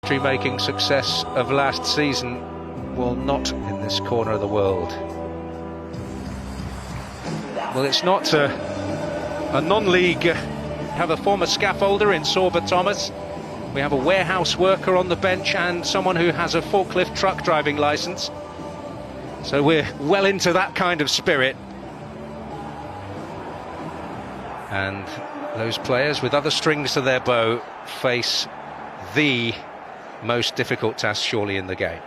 Making success of last season will not in this corner of the world. Well, it's not a non-league. We have a former scaffolder in Sorba Thomas. We have a warehouse worker on the bench and someone who has a forklift truck driving licence. So we're well into that kind of spirit. And those players with other strings to their bow face the most difficult task surely in the game.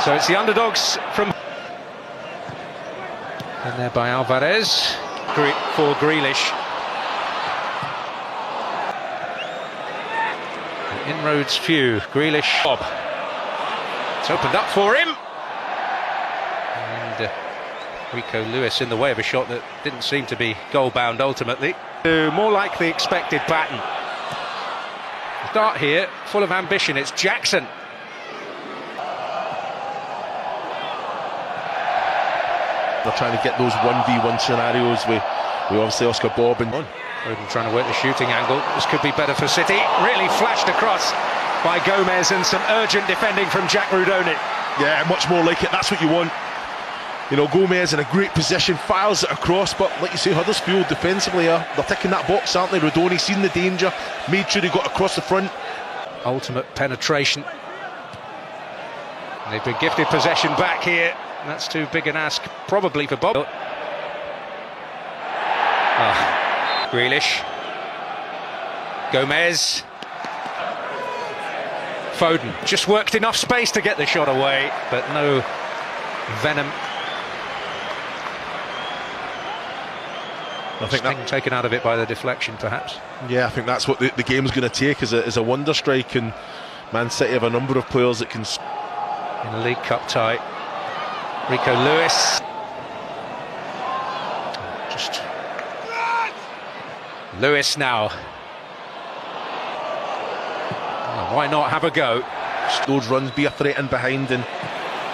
So it's the underdogs from... And there by Alvarez for Grealish. The inroads few. Grealish. Bob. It's opened up for him. And Rico Lewis in the way of a shot that didn't seem to be goal-bound ultimately. More like the expected pattern. Start here, full of ambition. It's Jackson. They're trying to get those 1v1 scenarios with obviously Oscar Bob and Foden trying to work the shooting angle. This could be better for City. Really flashed across by Gomez and some urgent defending from Jack Rudoni. Yeah, much more like it. That's what you want. You know, Gomez in a great position, fires it across, but like you say, Huddersfield defensively they're ticking that box, aren't they? Rudoni seen the danger, made sure he got across the front. Ultimate penetration. They've been gifted possession back here. That's too big an ask, probably for Bob. Grealish. Gomez. Foden just worked enough space to get the shot away, but no venom. I think that taken out of it by the deflection, perhaps. Yeah, I think that's what the game's going to take, is a wonder strike, and Man City have a number of players that can... In a League Cup tie, Rico Lewis. Just Lewis now. Oh, why not have a go? Those runs, be a threat in behind, and...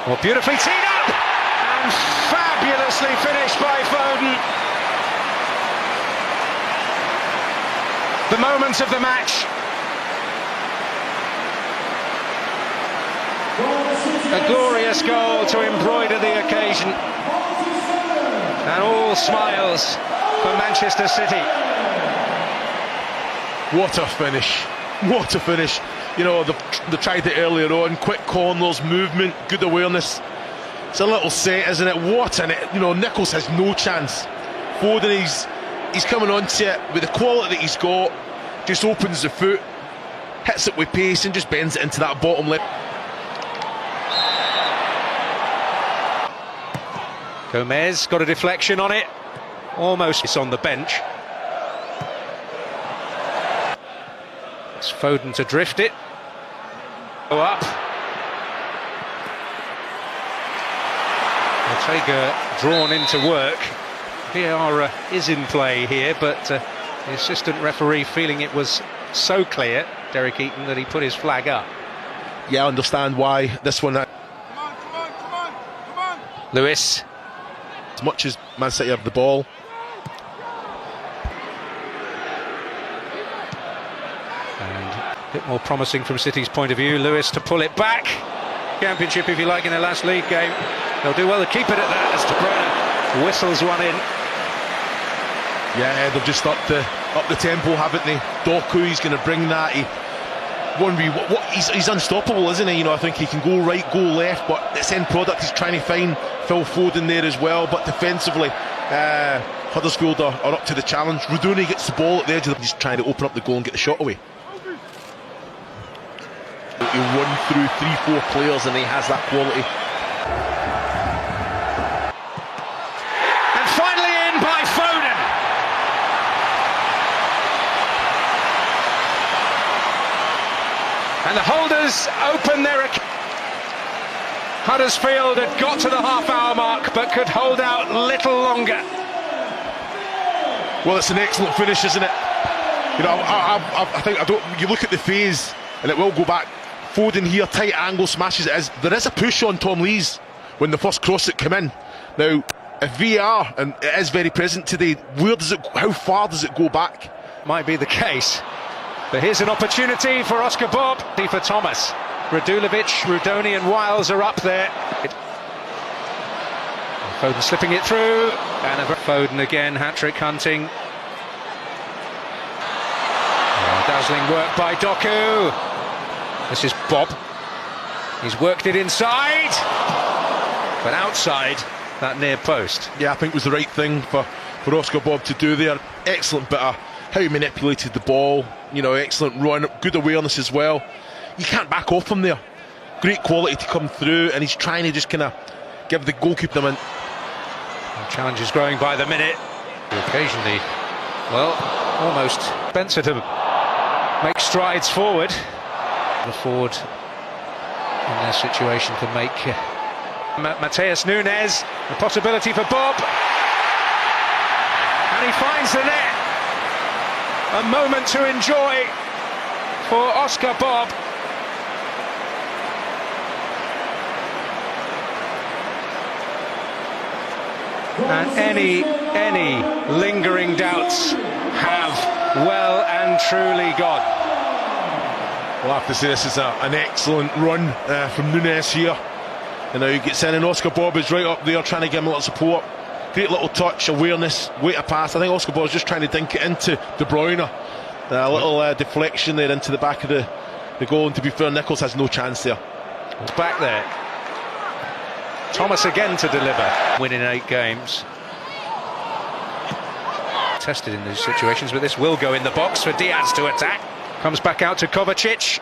Well, beautifully teed up! And fabulously finished by Foden. The moment of the match. A glorious goal to embroider the occasion. And all smiles for Manchester City. What a finish. What a finish. You know, they tried it earlier on. Quick corners, movement, good awareness. It's a little set, isn't it? What an... You know, Nichols has no chance. Foden, he's coming onto it with the quality that he's got, just opens the foot, hits it with pace and just bends it into that bottom lip. Gomez got a deflection on it, almost it's on the bench. It's Foden to drift it. Go up. Ortega drawn into work. VAR is in play here, but the assistant referee feeling it was so clear, Derek Eaton, that he put his flag up. Yeah, I understand why this one... Come on. Lewis. As much as Man City have the ball. And a bit more promising from City's point of view. Lewis to pull it back. Championship, if you like, in their last league game. They'll do well to keep it at that as De Bruyne whistles one in. Yeah, they've just upped the tempo, haven't they? Doku, he's going to bring that. He's unstoppable, isn't he? You know, I think he can go right, go left, but its end product, he's trying to find Phil Foden there as well. But defensively, Huddersfield are up to the challenge. Rudoni gets the ball at the edge of he's trying to open up the goal and get the shot away. He'll run through 3-4 players and he has that quality. And finally in by Foden. And the holders open their... Huddersfield had got to the half-hour mark, but could hold out little longer. Well, it's an excellent finish, isn't it? You know, I think you look at the phase, and it will go back. Foden here, tight angle, smashes it. There is a push on Tom Lees when the first cross that came in. Now, if VAR, and it is very present today, how far does it go back? Might be the case. But here's an opportunity for Oscar Bob. For Thomas. Radulovic, Rudoni and Wiles are up there. Foden slipping it through. And Foden again, hat-trick hunting. Oh, dazzling work by Doku. This is Bob. He's worked it inside. But outside that near post. Yeah, I think it was the right thing for Oscar Bob to do there. Excellent bit of how he manipulated the ball. You know, excellent run, good awareness as well. You can't back off him there. Great quality to come through, and he's trying to just kind of give the goalkeeper them in. The challenge is growing by the minute. Occasionally, well, almost Spencer to make strides forward. The forward in their situation can make Mateus Nunes, the possibility for Bob, and he finds the net. A moment to enjoy for Oscar Bob. And any lingering doubts have well and truly gone. We'll have to say this is an excellent run from Nunes here. And now he gets in, and Oscar Bob is right up there trying to give him a little support. Great little touch, awareness, way to pass. I think Oscar Bob is just trying to dink it into De Bruyne. A little deflection there into the back of the goal, and to be fair, Nichols has no chance there. It's back there. Thomas again to deliver. Winning 8 games. Tested in these situations, but this will go in the box for Diaz to attack. Comes back out to Kovacic.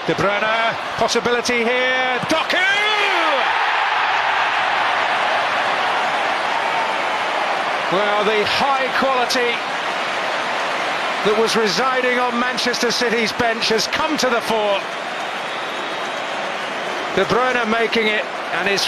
De Bruyne, possibility here. Doku! Well, the high quality that was residing on Manchester City's bench has come to the fore. De Bruyne making it, and his